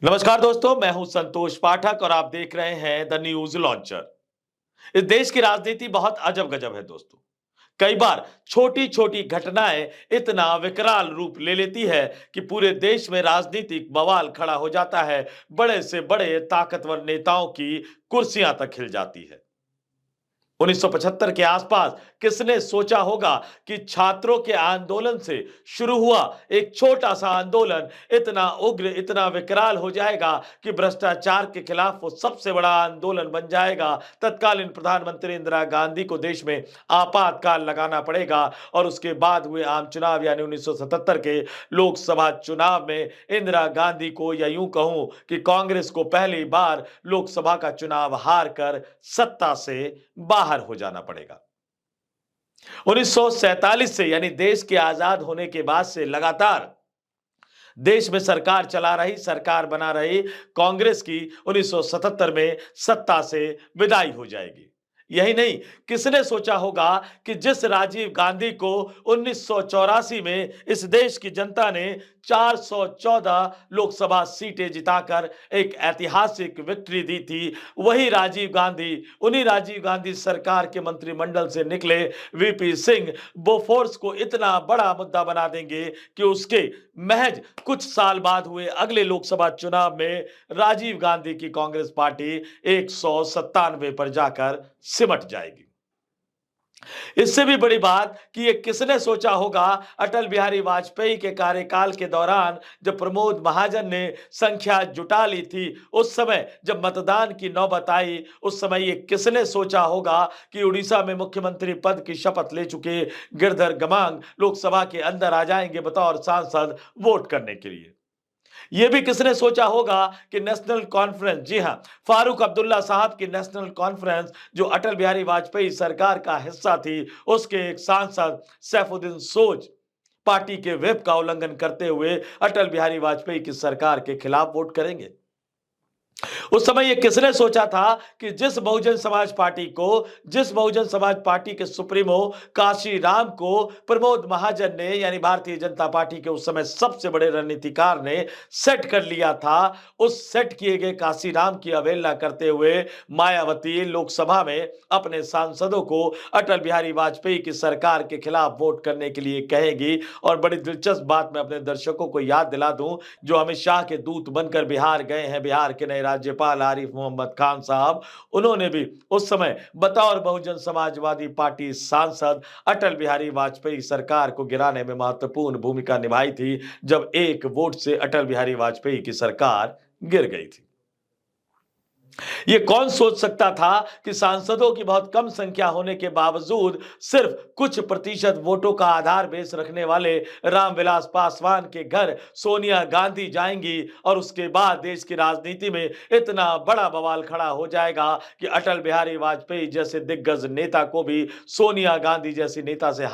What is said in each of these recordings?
नमस्कार दोस्तों, मैं हूं संतोष पाठक और आप देख रहे हैं द न्यूज लॉन्चर। इस देश की राजनीति बहुत अजब गजब है दोस्तों। कई बार छोटी छोटी घटनाएं इतना विकराल रूप ले लेती है कि पूरे देश में राजनीतिक बवाल खड़ा हो जाता है। बड़े से बड़े ताकतवर नेताओं की कुर्सियां तक हिल जाती है। 1975 के आसपास किसने सोचा होगा कि छात्रों के आंदोलन से शुरू हुआ एक छोटा सा आंदोलन इतना उग्र, इतना विकराल हो जाएगा कि भ्रष्टाचार के खिलाफ वो सबसे बड़ा आंदोलन बन जाएगा। तत्कालीन प्रधानमंत्री इंदिरा गांधी को देश में आपातकाल लगाना पड़ेगा और उसके बाद हुए आम चुनाव यानी 1977 के लोकसभा चुनाव में इंदिरा गांधी को, या यूं कहूं कि कांग्रेस को, पहली बार लोकसभा का चुनाव हार कर सत्ता से बाहर हो जाना पड़ेगा। 1947 से यानी देश के आजाद होने के बाद से लगातार देश में सरकार चला रही, सरकार बना रही कांग्रेस की 1977 में सत्ता से विदाई हो जाएगी। यही नहीं, किसने सोचा होगा कि जिस राजीव गांधी को 1984 में इस देश की जनता ने 414 लोकसभा सीटें जिताकर एक ऐतिहासिक विक्ट्री दी थी, वही राजीव गांधी, उन्हीं राजीव गांधी सरकार के मंत्रिमंडल से निकले वीपी सिंह बोफोर्स को इतना बड़ा मुद्दा बना देंगे कि उसके महज कुछ साल बाद हुए अगले लोकसभा चुनाव में राजीव गांधी की कांग्रेस पार्टी 197 पर जाकर सिमट जाएगी। इससे भी बड़ी बात कि ये किसने सोचा होगा, अटल बिहारी वाजपेयी के कार्यकाल के दौरान जब प्रमोद महाजन ने संख्या जुटा ली थी, उस समय जब मतदान की नौबत आई, उस समय ये किसने सोचा होगा कि उड़ीसा में मुख्यमंत्री पद की शपथ ले चुके गिरधर गमांग लोकसभा के अंदर आ जाएंगे बतौर सांसद वोट करने के लिए। यह भी किसने सोचा होगा कि नेशनल कॉन्फ्रेंस, जी हां, फारूक अब्दुल्ला साहब की नेशनल कॉन्फ्रेंस जो अटल बिहारी वाजपेयी सरकार का हिस्सा थी, उसके एक सांसद सैफुद्दीन सोज पार्टी के व्हिप का उल्लंघन करते हुए अटल बिहारी वाजपेयी की सरकार के खिलाफ वोट करेंगे। उस समय यह किसने सोचा था कि जिस बहुजन समाज पार्टी के सुप्रीमो काशी राम को प्रमोद महाजन ने, यानी भारतीय जनता पार्टी के उस समय सबसे बड़े रणनीतिकार ने सेट कर लिया था, उस सेट किए गए काशी राम की अवहेलना करते हुए मायावती लोकसभा में अपने सांसदों को अटल बिहारी वाजपेयी की सरकार के खिलाफ वोट करने के लिए कहेगी। और बड़ी दिलचस्प बात मैं अपने दर्शकों को याद दिला दूं, जो अमित शाह के दूत बनकर बिहार गए हैं, बिहार के नए राज्यपाल आरिफ मोहम्मद खान साहब, उन्होंने भी उस समय बतौर बहुजन समाजवादी पार्टी सांसद अटल बिहारी वाजपेयी सरकार को गिराने में महत्वपूर्ण भूमिका निभाई थी, जब एक वोट से अटल बिहारी वाजपेयी की सरकार गिर गई थी। ये कौन सोच सकता था कि सांसदों की बहुत कम संख्या होने के बावजूद सिर्फ कुछ प्रतिशत वोटों का आधार बेस रखने वाले रामविलास पासवान के घर सोनिया गांधी जाएंगी और उसके बाद देश की राजनीति में इतना बड़ा बवाल खड़ा हो जाएगा कि अटल बिहारी वाजपेयी जैसे दिग्गज नेता को भी सोनिया गांधी जैसी नेता से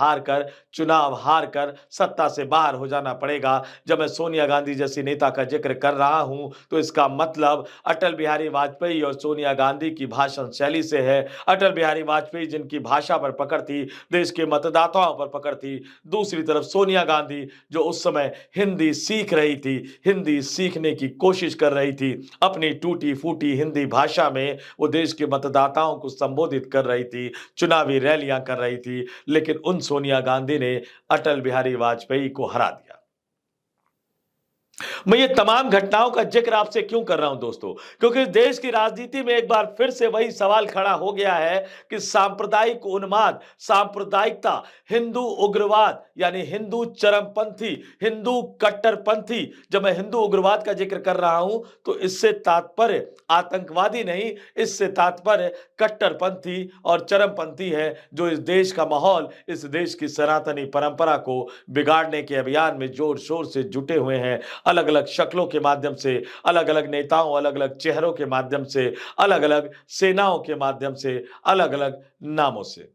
चुनाव हार कर सत्ता से बाहर हो जाना पड़ेगा। जब मैं सोनिया गांधी जैसी नेता का जिक्र कर रहा हूं तो इसका मतलब अटल बिहारी वाजपेयी और सोनिया गांधी की भाषण शैली से है। अटल बिहारी वाजपेयी जिनकी भाषा पर पकड़ थी, देश के मतदाताओं पर पकड़ थी, दूसरी तरफ सोनिया गांधी जो उस समय हिंदी सीख रही थी, हिंदी सीखने की कोशिश कर रही थी, अपनी टूटी फूटी हिंदी भाषा में वो देश के मतदाताओं को संबोधित कर रही थी, चुनावी रैलियां कर रही थी, लेकिन उन सोनिया गांधी ने अटल बिहारी वाजपेयी को हरा दिया। मैं ये तमाम घटनाओं का जिक्र आपसे क्यों कर रहा हूं दोस्तों, क्योंकि देश की राजनीति में एक बार फिर से वही सवाल खड़ा हो गया है कि सांप्रदायिक उन्माद, सांप्रदायिकता, हिंदू उग्रवाद यानी हिंदू चरमपंथी, हिंदू कट्टरपंथी। जब मैं हिंदू उग्रवाद का जिक्र कर रहा हूं तो इससे तात्पर्य आतंकवादी नहीं, इससे तात्पर्य कट्टरपंथी और चरमपंथी है, जो इस देश का माहौल, इस देश की सनातनी परंपरा को बिगाड़ने के अभियान में जोर शोर से जुटे हुए हैं। अलग अलग शक्लों के माध्यम से, अलग अलग नेताओं, अलग अलग चेहरों के माध्यम से, अलग अलग सेनाओं के माध्यम से, अलग अलग नामों से।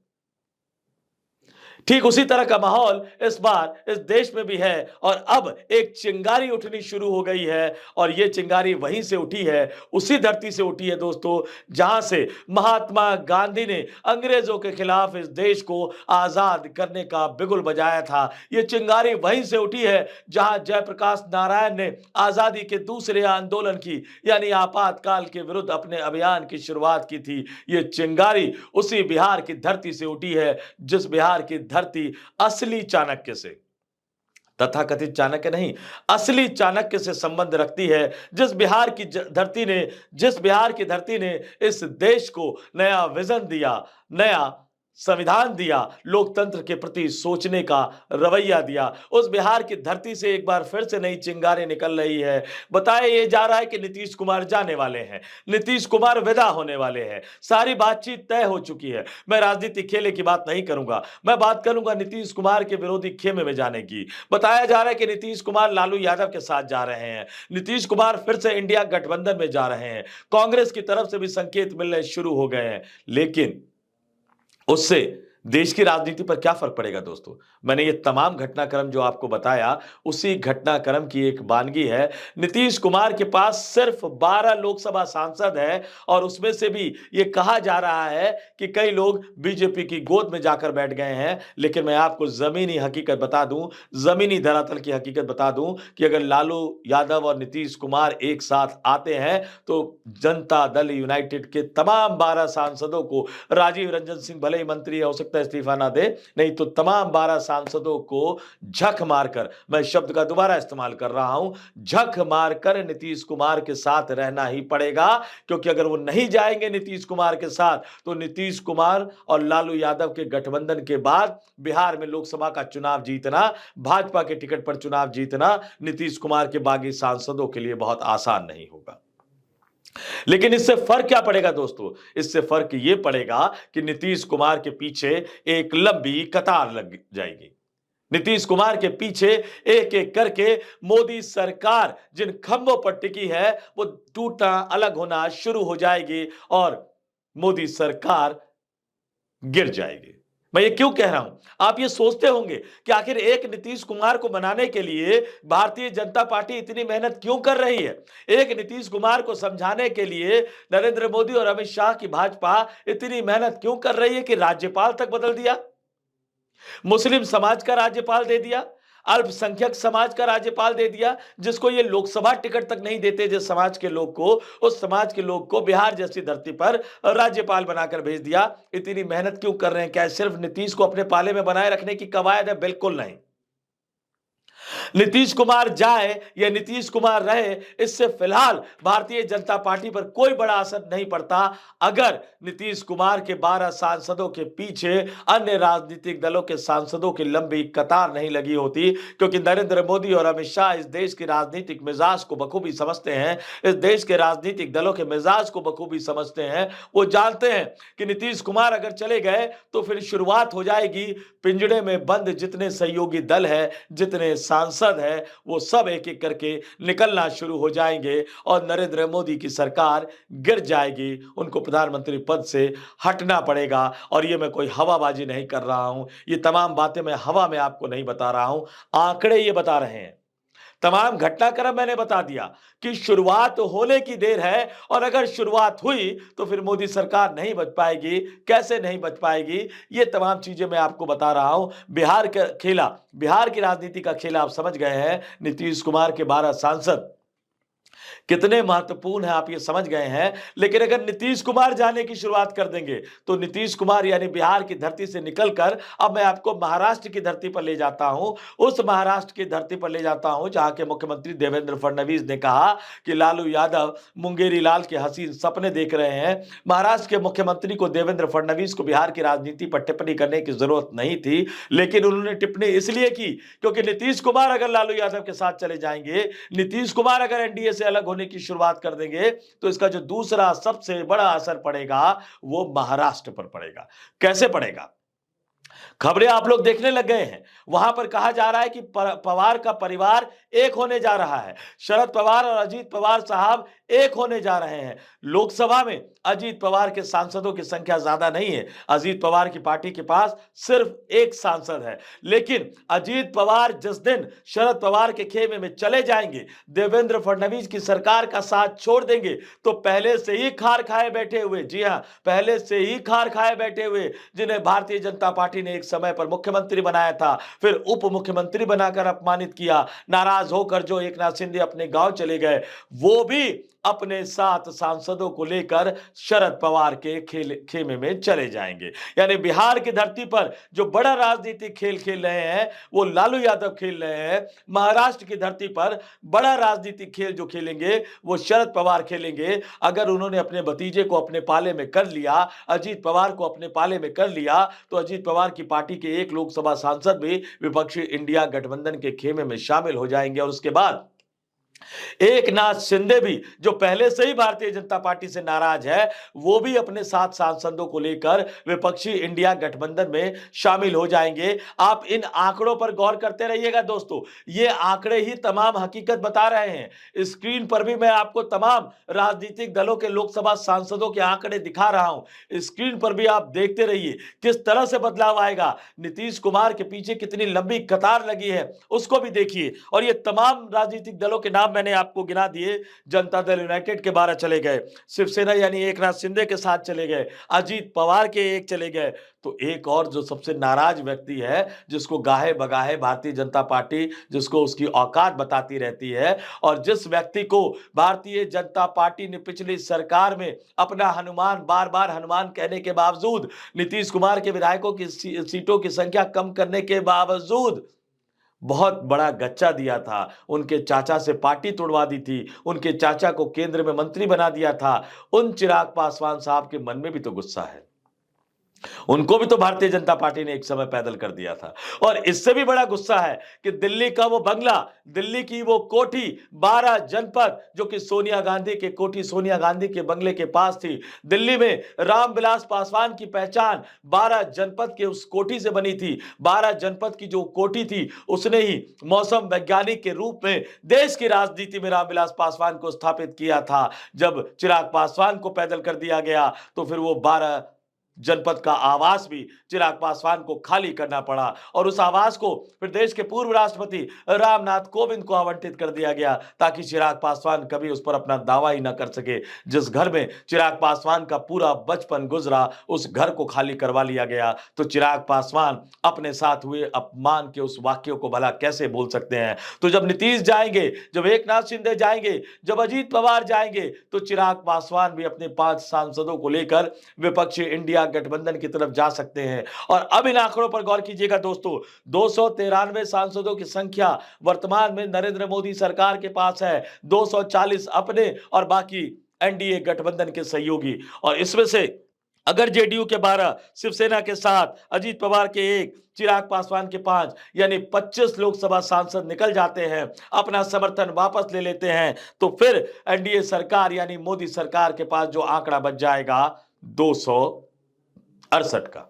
ठीक उसी तरह का माहौल इस बार इस देश में भी है और अब एक चिंगारी उठनी शुरू हो गई है और ये चिंगारी वहीं से उठी है, उसी धरती से उठी है दोस्तों, जहां से महात्मा गांधी ने अंग्रेजों के खिलाफ इस देश को आजाद करने का बिगुल बजाया था। ये चिंगारी वहीं से उठी है जहां जयप्रकाश नारायण ने आजादी के दूसरे आंदोलन की यानी आपातकाल के विरुद्ध अपने अभियान की शुरुआत की थी। ये चिंगारी उसी बिहार की धरती से उठी है जिस बिहार की धरती असली चाणक्य से, तथाकथित चाणक्य नहीं, असली चाणक्य से संबंध रखती है। जिस बिहार की धरती ने इस देश को नया विजन दिया, नया संविधान दिया, लोकतंत्र के प्रति सोचने का रवैया दिया, उस बिहार की धरती से एक बार फिर से नई चिंगारी निकल रही है। बताया ये जा रहा है कि नीतीश कुमार जाने वाले हैं, नीतीश कुमार विदा होने वाले हैं, सारी बातचीत तय हो चुकी है। मैं राजनीतिक खेले की बात नहीं करूंगा, मैं बात करूंगा नीतीश कुमार के विरोधी खेमे में जाने की। बताया जा रहा है कि नीतीश कुमार लालू यादव के साथ जा रहे हैं, नीतीश कुमार फिर से इंडिया गठबंधन में जा रहे हैं, कांग्रेस की तरफ से भी संकेत मिलने शुरू हो गए हैं। लेकिन उससे देश की राजनीति पर क्या फर्क पड़ेगा दोस्तों? मैंने ये तमाम घटनाक्रम जो आपको बताया, उसी घटनाक्रम की एक वानगी है। नीतीश कुमार के पास सिर्फ 12 लोकसभा सांसद है और उसमें से भी ये कहा जा रहा है कि कई लोग बीजेपी की गोद में जाकर बैठ गए हैं। लेकिन मैं आपको जमीनी हकीकत बता दूं, जमीनी धरातल की हकीकत बता दूं कि अगर लालू यादव और नीतीश कुमार एक साथ आते हैं तो जनता दल यूनाइटेड के तमाम 12 सांसदों को, राजीव रंजन सिंह भले ही मंत्री हो सकता है इस्तीफा ना दे, नहीं तो तमाम 12 सांसदों को झक मारकर, मैं शब्द का दोबारा इस्तेमाल कर रहा हूं, झक मारकर नीतीश कुमार के साथ रहना ही पड़ेगा। क्योंकि अगर वो नहीं जाएंगे नीतीश कुमार के साथ तो नीतीश कुमार और लालू यादव के गठबंधन के बाद बिहार में लोकसभा का चुनाव जीतना, भाजपा के टिकट पर चुनाव जीतना नीतीश कुमार के बागी सांसदों के लिए बहुत आसान नहीं होगा। लेकिन इससे फर्क क्या पड़ेगा दोस्तों? इससे फर्क यह पड़ेगा कि नीतीश कुमार के पीछे एक लंबी कतार लग जाएगी। नीतीश कुमार के पीछे एक एक करके मोदी सरकार जिन खंभों पर टिकी है वो टूटना, अलग होना शुरू हो जाएगी और मोदी सरकार गिर जाएगी। मैं ये क्यों कह रहा हूं? आप ये सोचते होंगे कि आखिर एक नीतीश कुमार को बनाने के लिए भारतीय जनता पार्टी इतनी मेहनत क्यों कर रही है? एक नीतीश कुमार को समझाने के लिए नरेंद्र मोदी और अमित शाह की भाजपा इतनी मेहनत क्यों कर रही है कि राज्यपाल तक बदल दिया, मुस्लिम समाज का राज्यपाल दे दिया, अल्पसंख्यक समाज का राज्यपाल दे दिया, जिसको ये लोकसभा टिकट तक नहीं देते जिस समाज के लोग को, उस समाज के लोग को बिहार जैसी धरती पर राज्यपाल बनाकर भेज दिया। इतनी मेहनत क्यों कर रहे हैं? क्या सिर्फ नीतीश को अपने पाले में बनाए रखने की कवायद है? बिल्कुल नहीं। नीतीश कुमार जाए या नीतीश कुमार रहे, इससे फिलहाल भारतीय जनता पार्टी पर कोई बड़ा असर नहीं पड़ता अगर नीतीश कुमार के 12 सांसदों के पीछे अन्य राजनीतिक दलों के सांसदों की लंबी कतार नहीं लगी होती। क्योंकि नरेंद्र मोदी और अमित शाह इस देश के राजनीतिक मिजाज को बखूबी समझते हैं, इस देश के राजनीतिक दलों के मिजाज को बखूबी समझते हैं। वो जानते हैं कि नीतीश कुमार अगर चले गए तो फिर शुरुआत हो जाएगी, पिंजड़े में बंद जितने सहयोगी दल है, जितने सांसद है, वो सब एक एक करके निकलना शुरू हो जाएंगे और नरेंद्र मोदी की सरकार गिर जाएगी, उनको प्रधानमंत्री पद से हटना पड़ेगा। और ये मैं कोई हवाबाजी नहीं कर रहा हूं, ये तमाम बातें मैं हवा में आपको नहीं बता रहा हूं, आंकड़े ये बता रहे हैं। तमाम घटनाक्रम मैंने बता दिया कि शुरुआत होने की देर है और अगर शुरुआत हुई तो फिर मोदी सरकार नहीं बच पाएगी। कैसे नहीं बच पाएगी? ये तमाम चीजें मैं आपको बता रहा हूं। बिहार का खेला, बिहार की राजनीति का खेला आप समझ गए हैं। नीतीश कुमार के 12 सांसद कितने महत्वपूर्ण है आप ये समझ गए हैं। लेकिन अगर नीतीश कुमार जाने की शुरुआत कर देंगे तो नीतीश कुमार यानी बिहार की धरती से निकलकर अब मैं आपको महाराष्ट्र की धरती पर ले जाता हूं, उस महाराष्ट्र की धरती पर ले जाता हूं जहां के मुख्यमंत्री देवेंद्र फडणवीस ने कहा कि लालू यादव मुंगेरी लाल के हसीन सपने देख रहे हैं। महाराष्ट्र के मुख्यमंत्री को, देवेंद्र फडणवीस को, बिहार की राजनीति पर टिप्पणी करने की जरूरत नहीं थी, लेकिन उन्होंने टिप्पणी इसलिए की क्योंकि नीतीश कुमार अगर लालू यादव के साथ चले जाएंगे, नीतीश कुमार अगर एनडीए से अलग होने की शुरुआत कर देंगे तो इसका जो दूसरा सबसे बड़ा असर पड़ेगा वो महाराष्ट्र पर पड़ेगा। कैसे पड़ेगा? खबरें आप लोग देखने लग गए हैं। वहां पर कहा जा रहा है कि पवार का परिवार एक होने जा रहा है। शरद पवार और अजीत पवार साहब एक होने जा रहे हैं। लोकसभा में अजीत पवार के सांसदों की संख्या ज्यादा नहीं है। अजीत पवार की पार्टी के पास सिर्फ एक सांसद है। लेकिन अजीत पवार जिस दिन शरद पवार के खेमे में चले जाएंगे, देवेंद्र फडणवीस की सरकार का साथ छोड़ देंगे, तो पहले से ही खार खाए बैठे हुए, जी हां, पहले से ही खार खाए बैठे हुए, जिन्हें भारतीय जनता पार्टी ने एक समय पर मुख्यमंत्री बनाया था, फिर उप मुख्यमंत्री बनाकर अपमानित किया, नाराज होकर जो एकनाथ शिंदे अपने गांव चले गए, वो भी अपने साथ सांसदों को लेकर शरद पवार के खेमे में चले जाएंगे। यानी बिहार की धरती पर जो बड़ा राजनीतिक खेल खेल रहे हैं वो लालू यादव खेल रहे हैं। महाराष्ट्र की धरती पर बड़ा राजनीतिक खेल जो खेलेंगे वो शरद पवार खेलेंगे। अगर उन्होंने अपने भतीजे को अपने पाले में कर लिया, अजीत पवार को अपने पाले में कर लिया, तो अजीत पवार की पार्टी के एक लोकसभा सांसद भी विपक्षी इंडिया गठबंधन के खेमे में शामिल हो जाएंगे। और उसके बाद एकनाथ शिंदे भी, जो पहले से ही भारतीय जनता पार्टी से नाराज है, वो भी अपने साथ सांसदों को लेकर विपक्षी इंडिया गठबंधन में शामिल हो जाएंगे। आप इन आंकड़ों पर गौर करते रहिएगा दोस्तों, ये आंकड़े ही तमाम हकीकत बता रहे हैं। स्क्रीन पर भी मैं आपको तमाम राजनीतिक दलों के लोकसभा सांसदों के आंकड़े दिखा रहा हूं। स्क्रीन पर भी आप देखते रहिए किस तरह से बदलाव आएगा। नीतीश कुमार के पीछे कितनी लंबी कतार लगी है उसको भी देखिए। और ये तमाम राजनीतिक दलों के नाम मैंने आपको गिना दिए। जनता दल यूनाइटेड के 12 चले गए, शिवसेना यानी एकनाथ शिंदे के साथ चले गए, अजीत पवार के एक चले गए, तो एक और जो सबसे नाराज व्यक्ति है, जिसको गाहे बगाहे भारतीय जनता पार्टी जिसको उसकी औकात बताती रहती है, और जिस व्यक्ति को भारतीय जनता पार्टी ने पिछली सरकार में अपना हनुमान, बार बार हनुमान कहने के बावजूद, नीतीश कुमार के विधायकों की सीटों की संख्या कम करने के बावजूद बहुत बड़ा गच्चा दिया था, उनके चाचा से पार्टी तोड़वा दी थी, उनके चाचा को केंद्र में मंत्री बना दिया था, उन चिराग पासवान साहब के मन में भी तो गुस्सा है। उनको भी तो भारतीय जनता पार्टी ने एक समय पैदल कर दिया था। और इससे भी बड़ा गुस्सा है कि दिल्ली का वो बंगला, दिल्ली की वो कोठी, 12 जनपद जो कि सोनिया गांधी के कोठी, सोनिया गांधी के बंगले के पास थी, दिल्ली में रामविलास पासवान की पहचान 12 जनपद के उस कोठी से बनी थी। 12 जनपद की जो कोठी थी उसने ही मौसम वैज्ञानिक के रूप में देश की राजनीति में रामविलास पासवान को स्थापित किया था। जब चिराग पासवान को पैदल कर दिया गया तो फिर वो 12 जनपद का आवास भी चिराग पासवान को खाली करना पड़ा, और उस आवास को फिर देश के पूर्व राष्ट्रपति रामनाथ कोविंद को आवंटित कर दिया गया, ताकि चिराग पासवान कभी उस पर अपना दावा ही न कर सके। जिस घर में चिराग पासवान का पूरा बचपन गुजरा, उस घर को खाली करवा लिया गया। तो चिराग पासवान अपने साथ हुए अपमान के उस वाक्यों को भला कैसे बोल सकते हैं? तो जब नीतीश जाएंगे, जब एकनाथ शिंदे जाएंगे, जब अजीत पवार जाएंगे, तो चिराग पासवान भी अपने 5 सांसदों को लेकर विपक्षी इंडिया गठबंधन की तरफ जा सकते हैं। और अब इन आंकड़ों पर गौर कीजिएगा दोस्तों, 293 सांसदों की संख्या वर्तमान में नरेंद्र मोदी सरकार के पास है, 240 अपने और बाकी एनडीए गठबंधन के सहयोगी। और इसमें से अगर जेडीयू के 12, शिवसेना के 7, अजीत पवार के 1, चिराग पासवान के 5, यानी 25 लोकसभा सांसद निकल जाते हैं, अपना समर्थन वापस ले लेते हैं, तो फिर एनडीए सरकार यानी मोदी सरकार के पास जो आंकड़ा बच जाएगा 268 का,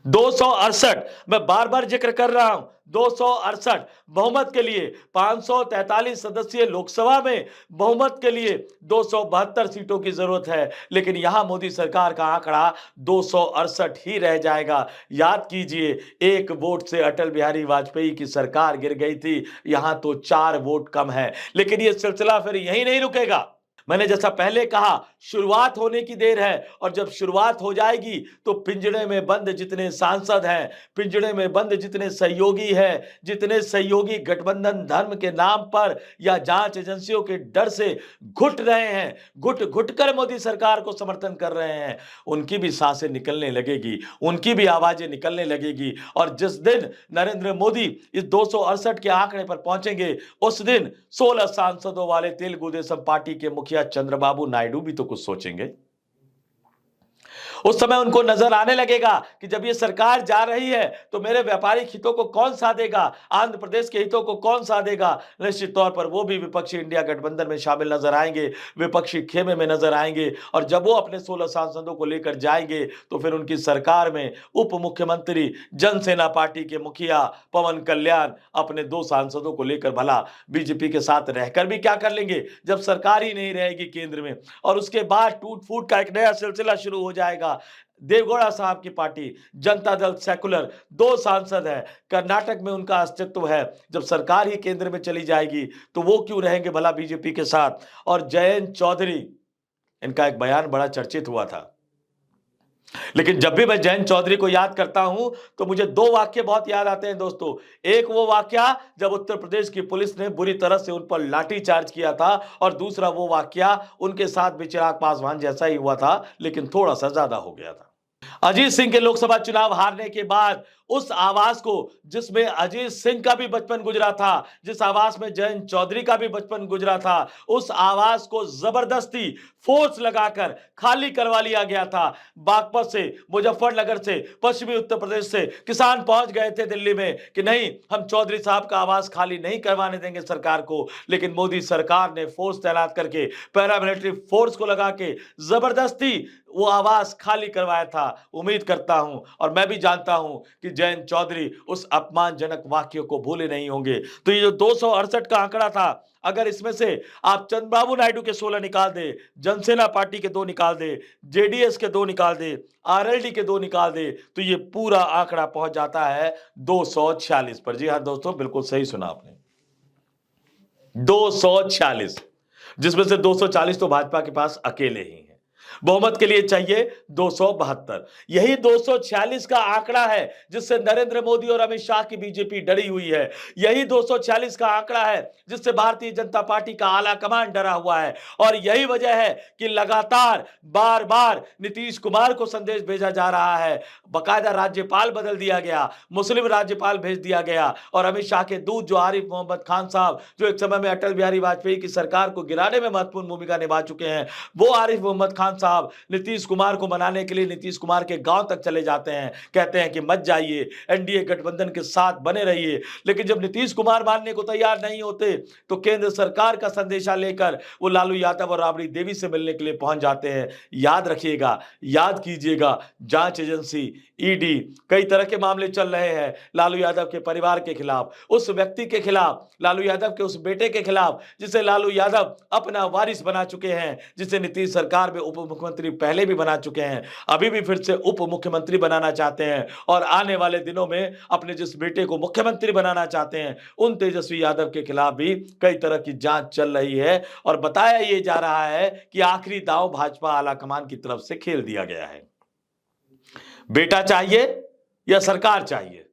268, मैं बार बार जिक्र कर रहा हूं, 268 बहुमत के लिए, 543 सदस्यीय लोकसभा में बहुमत के लिए 272 सीटों की जरूरत है। लेकिन यहां मोदी सरकार का आंकड़ा 268 ही रह जाएगा। याद कीजिए, एक वोट से अटल बिहारी वाजपेयी की सरकार गिर गई थी, यहां तो 4 वोट कम है। लेकिन यह सिलसिला फिर यहीं नहीं रुकेगा। मैंने जैसा पहले कहा, शुरुआत होने की देर है, और जब शुरुआत हो जाएगी तो पिंजड़े में बंद जितने सांसद हैं, पिंजड़े में बंद जितने सहयोगी हैं, जितने सहयोगी गठबंधन धर्म के नाम पर या जांच एजेंसियों के डर से घुट रहे हैं, घुट घुट कर मोदी सरकार को समर्थन कर रहे हैं, उनकी भी सांसें निकलने लगेगी, उनकी भी आवाजें निकलने लगेगी। और जिस दिन नरेंद्र मोदी इस 268 के आंकड़े पर पहुंचेंगे, उस दिन 16 सांसदों वाले तेलुगु देशम पार्टी के मुखिया चंद्रबाबू नायडू भी तो कुछ सोचेंगे। उस समय उनको नजर आने लगेगा कि जब ये सरकार जा रही है तो मेरे व्यापारिक हितों को कौन साधेगा, आंध्र प्रदेश के हितों को कौन साधेगा। निश्चित तौर पर वो भी विपक्षी इंडिया गठबंधन में शामिल नजर आएंगे, विपक्षी खेमे में नजर आएंगे। और जब वो अपने 16 सांसदों को लेकर जाएंगे तो फिर उनकी सरकार में उप मुख्यमंत्री जनसेना पार्टी के मुखिया पवन कल्याण अपने 2 सांसदों को लेकर भला बीजेपी के साथ रहकर भी क्या कर लेंगे, जब सरकार ही नहीं रहेगी केंद्र में। और उसके बाद टूट फूट का एक नया सिलसिला शुरू हो जाएगा। देवगौड़ा साहब की पार्टी जनता दल सेकुलर 2 सांसद है, कर्नाटक में उनका अस्तित्व है। जब सरकार ही केंद्र में चली जाएगी तो वो क्यों रहेंगे भला बीजेपी के साथ। और जयंत चौधरी, इनका एक बयान बड़ा चर्चित हुआ था, लेकिन जब भी मैं जयंत चौधरी को याद करता हूं तो मुझे 2 वाक्य बहुत याद आते हैं दोस्तों। एक वो वाक्या जब उत्तर प्रदेश की पुलिस ने बुरी तरह से उन पर लाठीचार्ज किया था, और दूसरा वो वाक्या उनके साथ भी चिराग पासवान जैसा ही हुआ था, लेकिन थोड़ा सा ज्यादा हो गया था। अजीत सिंह के लोकसभा चुनाव हारने के बाद उस आवास को, जिसमें अजीत सिंह का भी बचपन गुजरा था, जिस आवास में जयंत चौधरी का भी बचपन गुजरा था, उस आवास को जबरदस्ती फोर्स लगाकर खाली करवा लिया गया था। बागपत से, मुजफ्फरनगर से, पश्चिमी उत्तर प्रदेश से किसान पहुंच गए थे दिल्ली में कि नहीं, हम चौधरी साहब का आवास खाली नहीं करवाने देंगे सरकार को। लेकिन मोदी सरकार ने फोर्स तैनात करके, पैरामिलिट्री फोर्स को लगा के जबरदस्ती वो आवास खाली करवाया था। उम्मीद करता हूं और मैं भी जानता हूं कि जयंत चौधरी उस अपमानजनक वाक्य को भूले नहीं होंगे। तो ये जो 268 का आंकड़ा था, अगर इसमें से आप चंद्रबाबू नायडू के 16 निकाल दे, जनसेना पार्टी के 2 निकाल दे, जेडीएस के 2 निकाल दे, आरएलडी के 2 निकाल दे, तो ये पूरा आंकड़ा पहुंच जाता है 246 पर। जी हां दोस्तों, बिल्कुल सही सुना आपने, 246, जिसमें से 240 तो भाजपा के पास अकेले ही हैं। बहुमत के लिए चाहिए 272। यही 246 का आंकड़ा है जिससे नरेंद्र मोदी और अमित शाह की बीजेपी डरी हुई है। यही 246 का आंकड़ा है जिससे भारतीय जनता पार्टी का आला कमान डरा हुआ है। और यही वजह है कि लगातार बार बार नीतीश कुमार को संदेश भेजा जा रहा है। बकायदा राज्यपाल बदल दिया गया, मुस्लिम राज्यपाल भेज दिया गया, और अमित शाह के दूत जो आरिफ मोहम्मद खान साहब, जो एक समय में अटल बिहारी वाजपेयी की सरकार को गिराने में महत्वपूर्ण भूमिका निभा चुके हैं, वो आरिफ मोहम्मद खान साहब नीतीश कुमार को मनाने के लिए नीतीश कुमार के गांव तक चले जाते हैं, कहते हैं कि मत जाइए, एनडीए गठबंधन के साथ बने रहिए। लेकिन जब नीतीश कुमार मानने को तैयार नहीं होते तो केंद्र सरकार का संदेशा लेकर वो लालू यादव और राबड़ी देवी से मिलने के लिए पहुंच जाते हैं। याद रखिएगा, याद कीजिएगा, जांच एजेंसी ईडी, कई तरह के मामले चल रहे हैं लालू यादव के परिवार के खिलाफ, उस व्यक्ति के खिलाफ, लालू यादव के उस बेटे के खिलाफ जिसे लालू यादव अपना वारिस बना चुके हैं, जिसे नीतीश सरकार में उप मुख्यमंत्री पहले भी बना चुके हैं, अभी भी फिर से उप मुख्यमंत्री बनाना चाहते हैं, और आने वाले दिनों में अपने जिस बेटे को मुख्यमंत्री बनाना चाहते हैं, उन तेजस्वी यादव के खिलाफ भी कई तरह की जांच चल रही है। और बताया यह जा रहा है कि आखिरी दांव भाजपा आलाकमान की तरफ से खेल दिया गया है। बेटा चाहिए या सरकार चाहिए,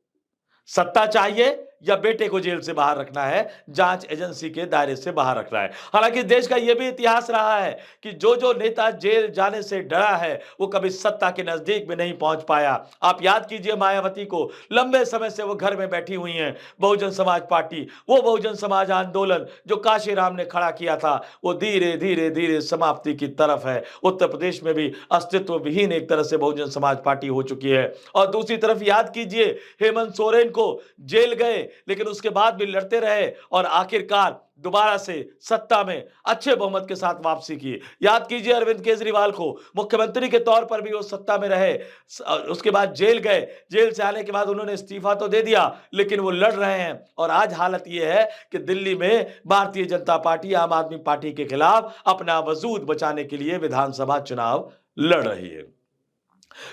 सत्ता चाहिए या बेटे को जेल से बाहर रखना है, जांच एजेंसी के दायरे से बाहर रखना है। हालांकि देश का यह भी इतिहास रहा है कि जो जो नेता जेल जाने से डरा है वो कभी सत्ता के नजदीक में नहीं पहुंच पाया। आप याद कीजिए मायावती को, लंबे समय से वो घर में बैठी हुई हैं। बहुजन समाज पार्टी, वो बहुजन समाज आंदोलन जो काशीराम ने खड़ा किया था, वो धीरे धीरे धीरे समाप्ति की तरफ है। उत्तर प्रदेश में भी अस्तित्व विहीन एक तरह से बहुजन समाज पार्टी हो चुकी है। और दूसरी तरफ याद कीजिए, हेमंत सोरेन को जेल गए, लेकिन उसके बाद भी लड़ते रहे और आखिरकार दोबारा से सत्ता में अच्छे बहुमत के साथ वापसी की। याद कीजिए अरविंद केजरीवाल को, मुख्यमंत्री के तौर पर भी वो सत्ता में रहे, उसके बाद जेल गए, जेल से आने के बाद उन्होंने इस्तीफा तो दे दिया, लेकिन वो लड़ रहे हैं। और आज हालत ये है कि दिल्ली में भारतीय जनता पार्टी आम आदमी पार्टी के खिलाफ अपना वजूद बचाने के लिए विधानसभा चुनाव लड़ रही है।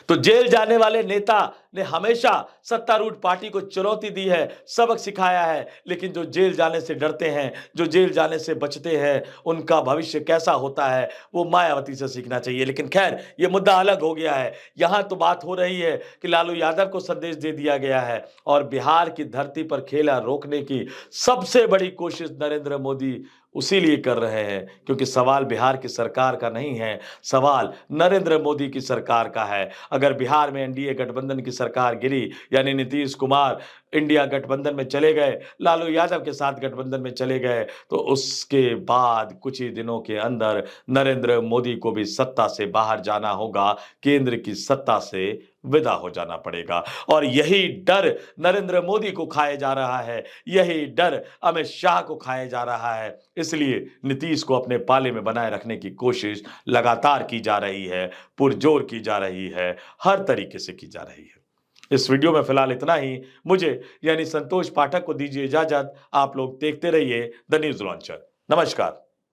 तो जेल जाने वाले नेता ने हमेशा सत्तारूढ़ पार्टी को चुनौती दी है, सबक सिखाया है, लेकिन जो जेल जाने से डरते हैं, जो जेल जाने से बचते हैं, उनका भविष्य कैसा होता है वो मायावती से सीखना चाहिए। लेकिन खैर ये मुद्दा अलग हो गया है। यहां तो बात हो रही है कि लालू यादव को संदेश दे दिया गया है और बिहार की धरती पर खेला रोकने की सबसे बड़ी कोशिश नरेंद्र मोदी उसीलिए कर रहे हैं क्योंकि सवाल बिहार की सरकार का नहीं है, सवाल नरेंद्र मोदी की सरकार का है। अगर बिहार में एनडीए गठबंधन की सरकार गिरी, यानी नीतीश कुमार इंडिया गठबंधन में चले गए, लालू यादव के साथ गठबंधन में चले गए, तो उसके बाद कुछ ही दिनों के अंदर नरेंद्र मोदी को भी सत्ता से बाहर जाना होगा, केंद्र की सत्ता से विदा हो जाना पड़ेगा। और यही डर नरेंद्र मोदी को खाया जा रहा है, यही डर अमित शाह को खाया जा रहा है। इसलिए नीतीश को अपने पाले में बनाए रखने की कोशिश लगातार की जा रही है, पुरजोर की जा रही है, हर तरीके से की जा रही है। इस वीडियो में फिलहाल इतना ही। मुझे यानी संतोष पाठक को दीजिए इजाजत। आप लोग देखते रहिए द न्यूज लॉन्चर। नमस्कार।